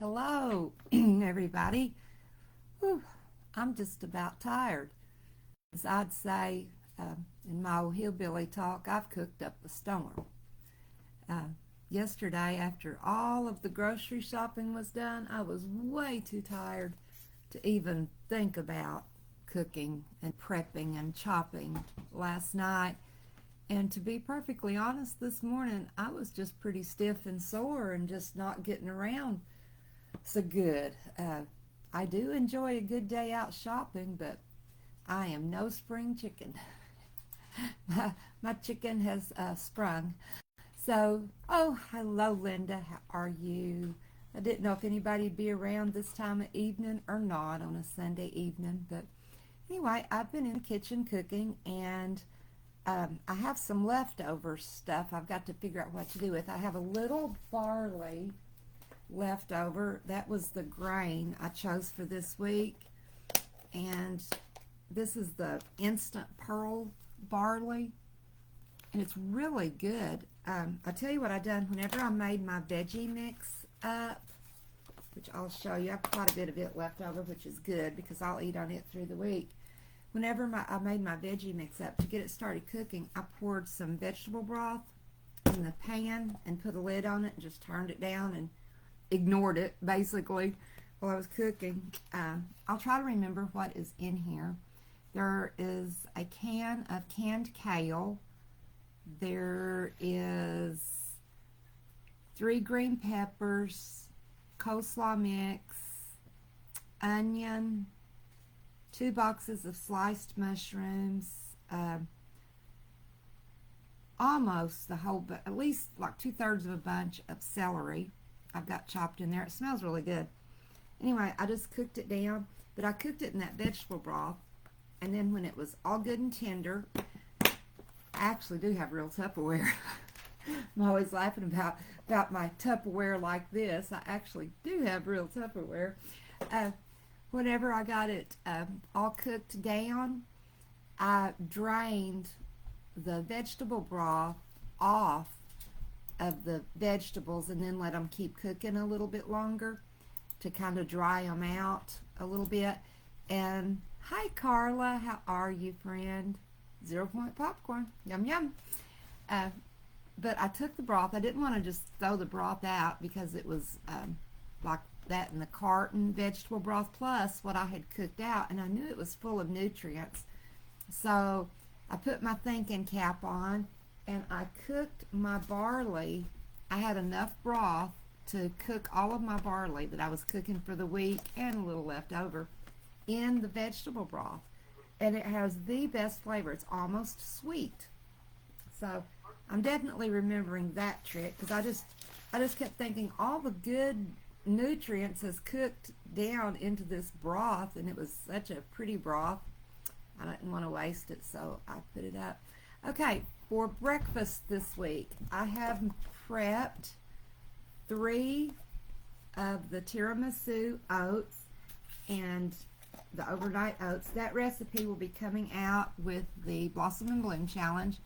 Hello, everybody. Whew, I'm just about tired. As I'd say in my old hillbilly talk, I've cooked up a storm. Uh, Yesterday, after all of the grocery shopping was done, I was way too tired to even think about cooking and prepping and chopping last night. And to be perfectly honest, this morning I was just pretty stiff and sore and just not getting around so good. I do enjoy a good day out shopping, but I am no spring chicken. my chicken has sprung. So, oh, hello, Linda. How are you? I didn't know if anybody'd be around this time of evening or not on a Sunday evening, but anyway, I've been in the kitchen cooking, and I have some leftover stuff I've got to figure out what to do with. I have a little barley left over. That was the grain I chose for this week. And this is the instant pearl barley. And it's really good. I tell you what I done whenever I made my veggie mix up, which I'll show you. I have quite a bit of it left over, which is good because I'll eat on it through the week. Whenever I made my veggie mix up, to get it started cooking, I poured some vegetable broth in the pan and put a lid on it and just turned it down and ignored it basically while I was cooking. I'll try to remember what is in here. There is a can of canned kale. There is 3 green peppers, coleslaw mix, onion, 2 boxes of sliced mushrooms, almost the whole, but at least like 2/3 of a bunch of celery I've got chopped in there. It smells really good. Anyway, I just cooked it down, but I cooked it in that vegetable broth, and then when it was all good and tender, I actually do have real Tupperware. I'm always laughing about my Tupperware like this. I actually do have real Tupperware. Whenever I got it all cooked down, I drained the vegetable broth off of the vegetables and then let them keep cooking a little bit longer to kind of dry them out a little bit. And hi, Carla, how are you, friend? 0 Point Popcorn, yum yum. But I took the broth. I didn't want to just throw the broth out because it was like that in the carton vegetable broth plus what I had cooked out, and I knew it was full of nutrients. So I put my thinking cap on and I cooked my barley. I had enough broth to cook all of my barley that I was cooking for the week and a little left over in the vegetable broth. And it has the best flavor. It's almost sweet. So I'm definitely remembering that trick because I just kept thinking all the good nutrients is cooked down into this broth, and it was such a pretty broth. I didn't want to waste it, so I put it up. Okay, for breakfast this week, I have prepped 3 of the tiramisu oats and the overnight oats. That recipe will be coming out with the Blossom and Bloom Challenge.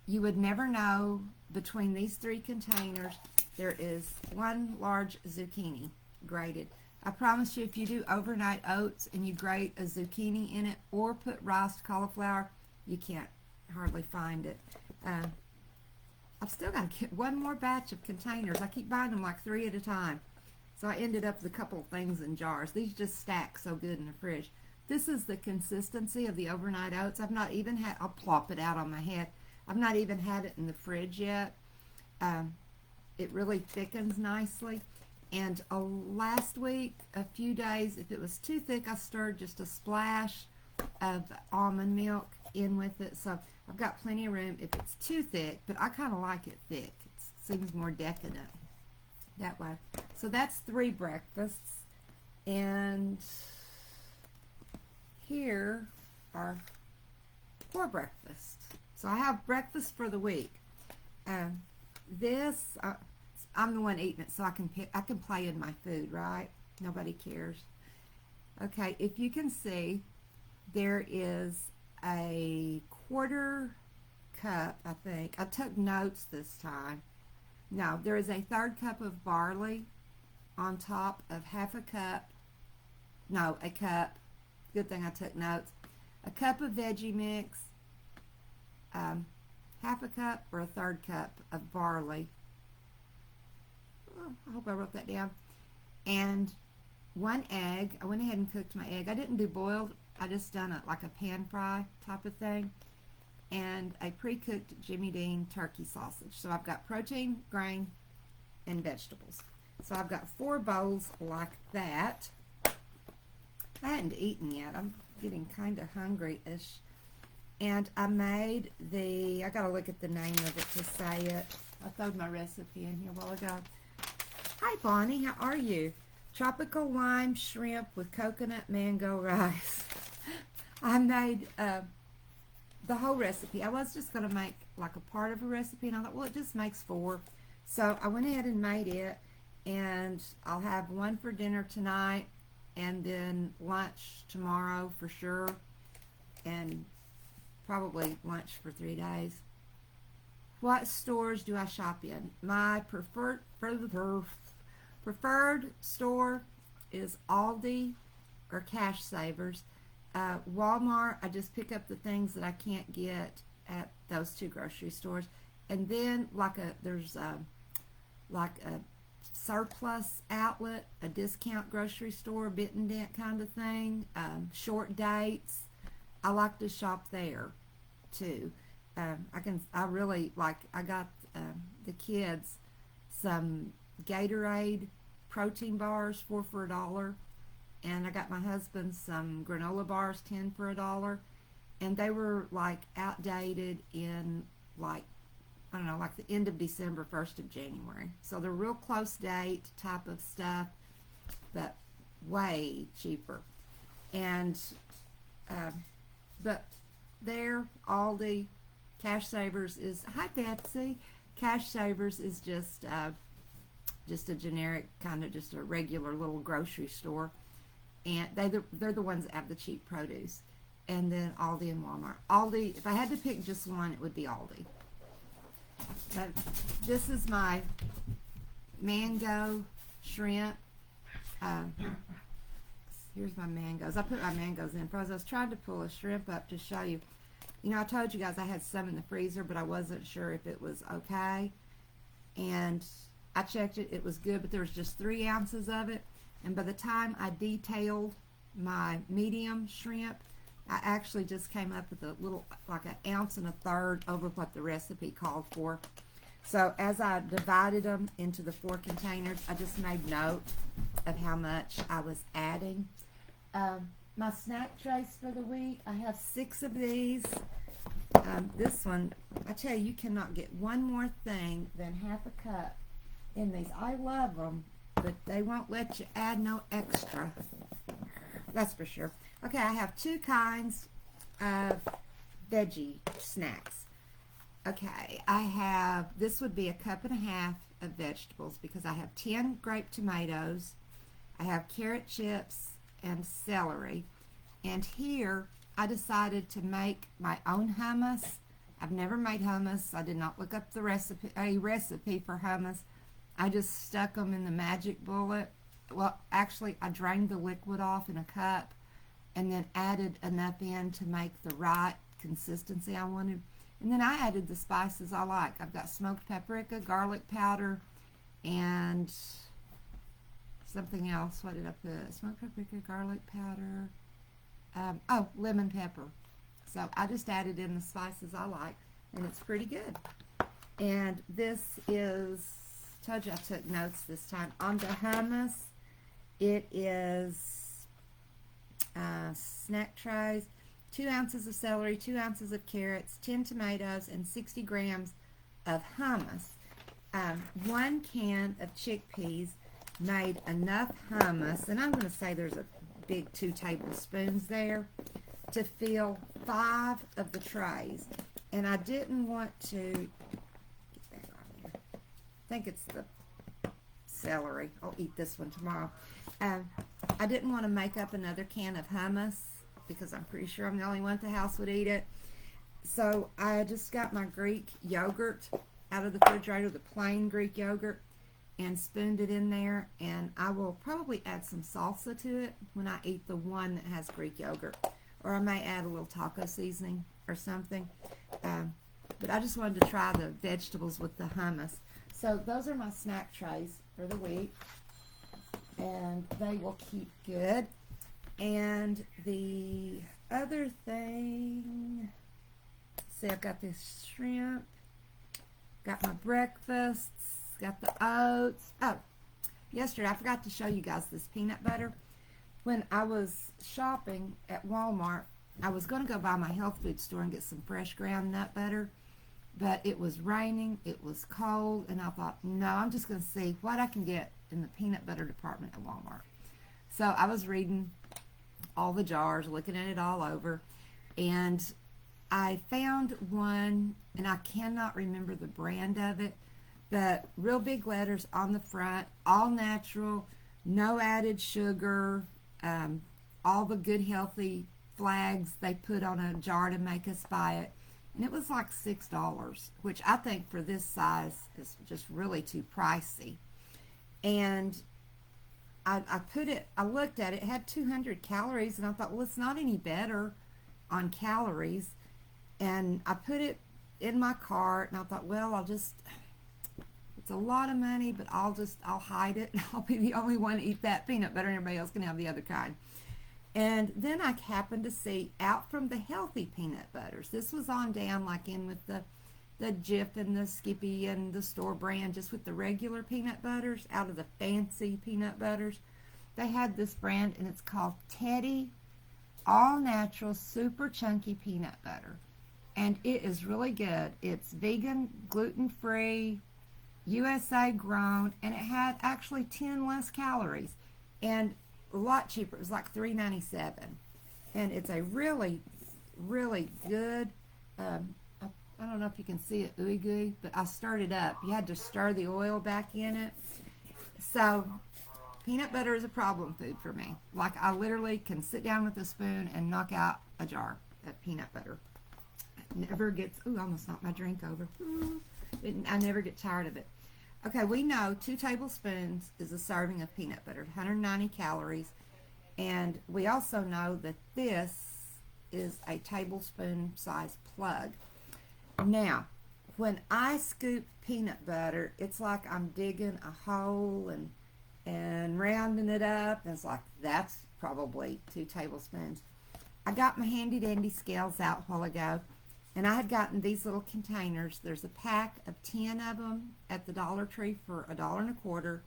You would never know between these 3 containers there is 1 large zucchini grated. I promise you, if you do overnight oats and you grate a zucchini in it or put riced cauliflower, you can't hardly find it. I've still got to get 1 more batch of containers. I keep buying them like 3 at a time. So I ended up with a couple of things in jars. These just stack so good in the fridge. This is the consistency of the overnight oats. I've not even had, I'll plop it out on my head. I've not even had it in the fridge yet. It really thickens nicely. And last week, a few days, if it was too thick, I stirred just a splash of almond milk in with it. So I've got plenty of room if it's too thick, but I kind of like it thick. It seems more decadent that way. So that's 3 breakfasts. And here are 4 breakfasts. So I have breakfast for the week. I'm the one eating it, so I can play in my food, right? Nobody cares. Okay, if you can see, there is a 1/4 cup, I think. I took notes this time. No, there is a 1/3 cup of barley, on top of a cup, good thing I took notes, a cup of veggie mix, half a cup or a third cup of barley. Oh, I hope I wrote that down. And 1 egg. I went ahead and cooked my egg. I didn't do boiled. I just done it like a pan fry type of thing. And a pre-cooked Jimmy Dean turkey sausage. So I've got protein, grain, and vegetables. So I've got 4 bowls like that. I hadn't eaten yet. I'm getting kind of hungry-ish. And I made I got to look at the name of it to say it. I throwed my recipe in here a while ago. Hi, Bonnie. How are you? Tropical lime shrimp with coconut mango rice. I made the whole recipe. I was just going to make like a part of a recipe, and I thought, well, it just makes 4. So I went ahead and made it, and I'll have one for dinner tonight, and then lunch tomorrow for sure, and probably lunch for 3 days. What stores do I shop in? My preferred store is Aldi or Cash Savers. Walmart, I just pick up the things that I can't get at those 2 grocery stores. And then there's like a surplus outlet, a discount grocery store, bit and dent kind of thing, short dates. I like to shop there too. I really like, I got the kids some Gatorade protein bars, 4 for $1, and I got my husband some granola bars, 10 for $1, and they were like outdated in like, I don't know, like the end of December, 1st of January. So they're real close date type of stuff, but way cheaper. And but there, Aldi, Cash Savers is, hi Betsy, Cash Savers is just a generic, kind of just a regular little grocery store, and they're the ones that have the cheap produce. And then Aldi and Walmart. Aldi, if I had to pick just one, it would be Aldi. But this is my mango shrimp. Here's my mangoes. I put my mangoes in frozen. I was trying to pull a shrimp up to show you. You know, I told you guys I had some in the freezer, but I wasn't sure if it was okay. And I checked it. It was good, but there was just 3 ounces of it. And by the time I detailed my medium shrimp, I actually just came up with a little, like 1.33 ounces over what the recipe called for. So as I divided them into the 4 containers, I just made note of how much I was adding. My snack trays for the week, I have 6 of these. This one, I tell you, you cannot get one more thing than half a cup in these. I love them, but they won't let you add no extra. That's for sure. Okay, I have 2 kinds of veggie snacks. Okay, I have, this would be 1.5 cups of vegetables because I have 10 grape tomatoes, I have carrot chips and celery, and here I decided to make my own hummus. I've never made hummus. I did not look up the recipe for hummus. I just stuck them in the magic bullet. Well, actually, I drained the liquid off in a cup and then added enough in to make the right consistency I wanted. And then I added the spices I like. I've got smoked paprika, garlic powder, and something else. What did I put? Smoked paprika, garlic powder, lemon pepper. So I just added in the spices I like, and it's pretty good. And this is, told you I took notes this time. On the hummus, it is snack trays, 2 ounces of celery, 2 ounces of carrots, 10 tomatoes, and 60 grams of hummus. 1 can of chickpeas made enough hummus, and I'm going to say there's a big 2 tablespoons there, to fill 5 of the trays. And I didn't want to, get that on here. I think it's the celery. I'll eat this one tomorrow. I didn't want to make up another can of hummus because I'm pretty sure I'm the only one at the house would eat it. So I just got my Greek yogurt out of the refrigerator, the plain Greek yogurt, and spooned it in there, and I will probably add some salsa to it when I eat the one that has Greek yogurt, or I may add a little taco seasoning or something. But I just wanted to try the vegetables with the hummus. So those are my snack trays for the week, and they will keep good. And the other thing, see, I've got this shrimp, got my breakfasts, got the oats. Oh, yesterday I forgot to show you guys this peanut butter. When I was shopping at Walmart, I was going to go by my health food store and get some fresh ground nut butter, but it was raining, it was cold, and I thought, no, I'm just going to see what I can get in the peanut butter department at Walmart. So I was reading all the jars, looking at it all over, and I found one, and I cannot remember the brand of it, but real big letters on the front, all natural, no added sugar, all the good healthy flags they put on a jar to make us buy it. And it was like $6, which I think for this size is just really too pricey. And I looked at it, it had 200 calories, and I thought, well, it's not any better on calories. And I put it in my cart, and I thought, well, it's a lot of money, but I'll hide it, and I'll be the only one to eat that peanut butter, and everybody else can have the other kind. And then I happened to see out from the healthy peanut butters. This was on down like in with the Jif and the Skippy and the store brand, just with the regular peanut butters, out of the fancy peanut butters. They had this brand, and it's called Teddy All Natural Super Chunky Peanut Butter. And it is really good. It's vegan, gluten-free, USA grown, and it had actually 10 less calories. And a lot cheaper. It was like $3.97, and it's a really, really good. I don't know if you can see it, ooey gooey, but I stirred it up. You had to stir the oil back in it. So peanut butter is a problem food for me. Like, I literally can sit down with a spoon and knock out a jar of peanut butter. It never gets. Ooh, I almost knocked my drink over. I never get tired of it. Okay, we know 2 tablespoons is a serving of peanut butter, 190 calories, and we also know that this is a tablespoon size plug. Now, when I scoop peanut butter, it's like I'm digging a hole and rounding it up, and it's like, that's probably 2 tablespoons. I got my handy dandy scales out a while ago, and I had gotten these little containers. There's a pack of 10 of them at the Dollar Tree for $1.25.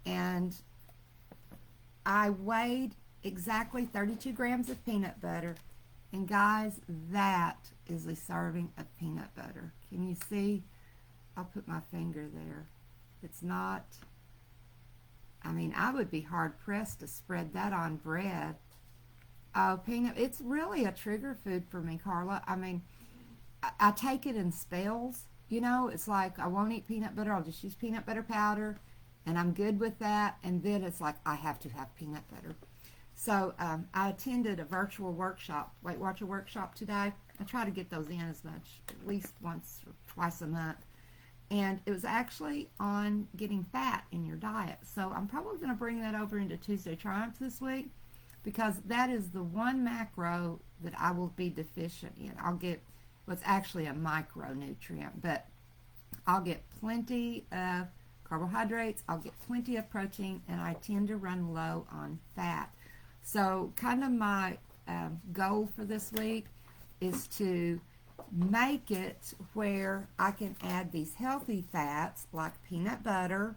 And I weighed exactly 32 grams of peanut butter. And guys, that is a serving of peanut butter. Can you see? I'll put my finger there. It's not, I mean, I would be hard pressed to spread that on bread. Oh, peanut, it's really a trigger food for me, Carla. I mean, I take it in spells, you know. It's like, I won't eat peanut butter, I'll just use peanut butter powder, and I'm good with that. And then it's like, I have to have peanut butter. So I attended a virtual workshop, Weight Watcher workshop today. I try to get those in as much, at least once or twice a month. And it was actually on getting fat in your diet. So I'm probably going to bring that over into Tuesday Triumphs this week, because that is the one macro that I will be deficient in. I'll get what's actually a micronutrient, but I'll get plenty of carbohydrates, I'll get plenty of protein, and I tend to run low on fat. So kind of my goal for this week is to make it where I can add these healthy fats like peanut butter,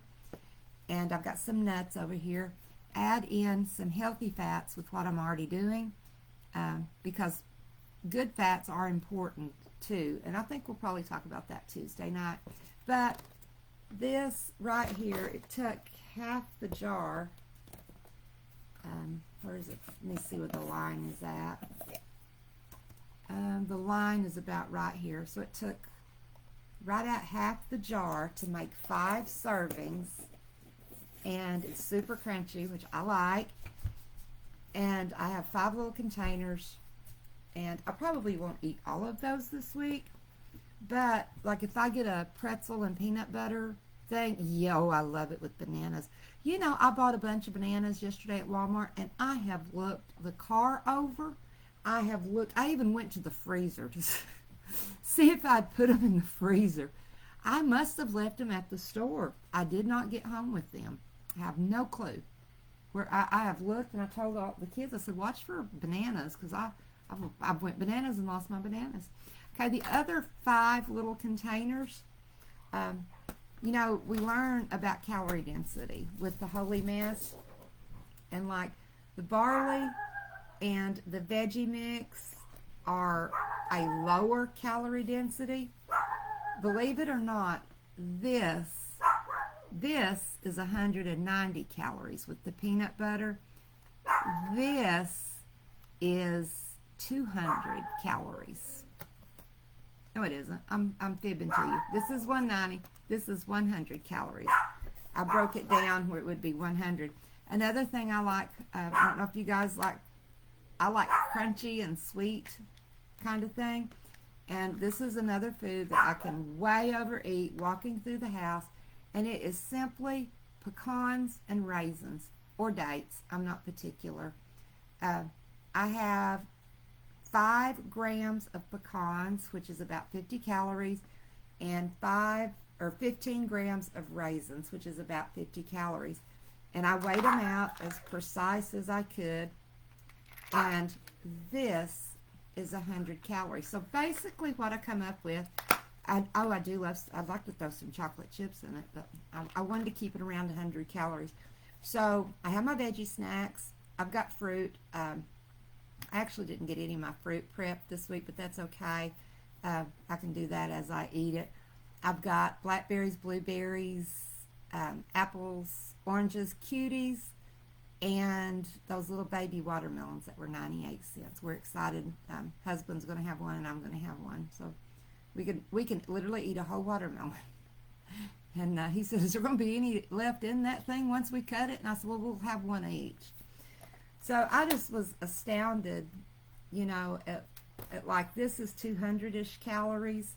and I've got some nuts over here, add in some healthy fats with what I'm already doing, because good fats are important too, and I think we'll probably talk about that Tuesday night. But this right here, it took half the jar. Where is it? Let me see where the line is at. The line is about right here, so it took right at half the jar to make 5 servings, and it's super crunchy, which I like. And I have 5 little containers, and I probably won't eat all of those this week, but like if I get a pretzel and peanut butter thing. Yo, I love it with bananas. You know, I bought a bunch of bananas yesterday at Walmart, and I have looked the car over. I have looked, I even went to the freezer to see if I'd put them in the freezer. I must have left them at the store. I did not get home with them. I have no clue. Where I have looked, and I told all the kids, I said, watch for bananas, because I went bananas and lost my bananas. Okay, the other 5 little containers, you know, we learn about calorie density with the Holy Mess, and like the barley and the veggie mix are a lower calorie density. Believe it or not, this is 190 calories with the peanut butter. This is 200 calories. No, it isn't. I'm fibbing to you. This is 190. This is 100 calories. I broke it down where it would be 100. Another thing I like, I don't know if you guys like, I like crunchy and sweet kind of thing. And this is another food that I can way overeat walking through the house. And it is simply pecans and raisins or dates. I'm not particular. I have 5 grams of pecans, which is about 50 calories, and 15 grams of raisins, which is about 50 calories. And I weighed them out as precise as I could. And this is 100 calories. So basically what I come up with, I'd like to throw some chocolate chips in it, but I wanted to keep it around 100 calories. So I have my veggie snacks. I've got fruit. I actually didn't get any of my fruit prep this week, but that's okay. I can do that as I eat it. I've got blackberries, blueberries, apples, oranges, cuties, and those little baby watermelons that were 98 cents. We're excited. Husband's going to have one, and I'm going to have one. So we can literally eat a whole watermelon. And he said, is there going to be any left in that thing once we cut it? And I said, well, we'll have one each. So I just was astounded, you know, at like this is 200-ish calories,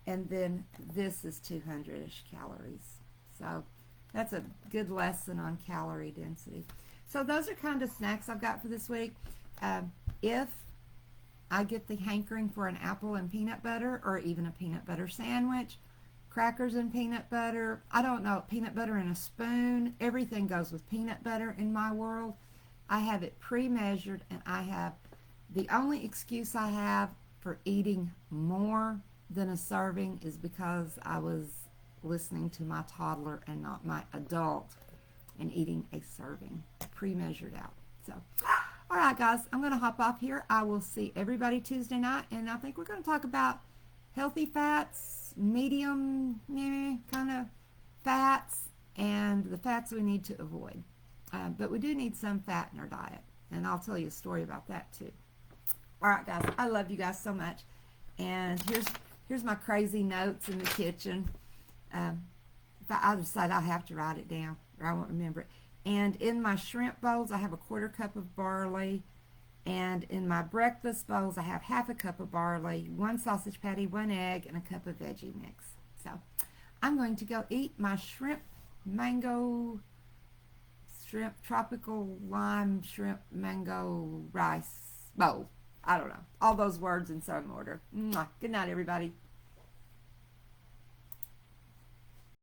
and then this is 200-ish calories. So that's a good lesson on calorie density. So those are kind of snacks I've got for this week. If I get the hankering for an apple and peanut butter, or even a peanut butter sandwich, crackers and peanut butter, I don't know, peanut butter in a spoon, everything goes with peanut butter in my world. I have it pre-measured, and the only excuse I have for eating more than a serving is because I was listening to my toddler and not my adult and eating a serving, pre-measured out. So, all right, guys, I'm going to hop off here. I will see everybody Tuesday night, and I think we're going to talk about healthy fats, medium kind of fats, and the fats we need to avoid. But we do need some fat in our diet, and I'll tell you a story about that too. All right, guys, I love you guys so much, and here's my crazy notes in the kitchen. I decide I have to write it down, or I won't remember it. And in my shrimp bowls, I have a 1/4 cup of barley, and in my breakfast bowls, I have 1/2 cup of barley, 1 sausage patty, 1 egg, and a cup of veggie mix. So I'm going to go eat my shrimp tropical lime shrimp mango rice bowl. I don't know. All those words in some order. Mwah. Good night, everybody.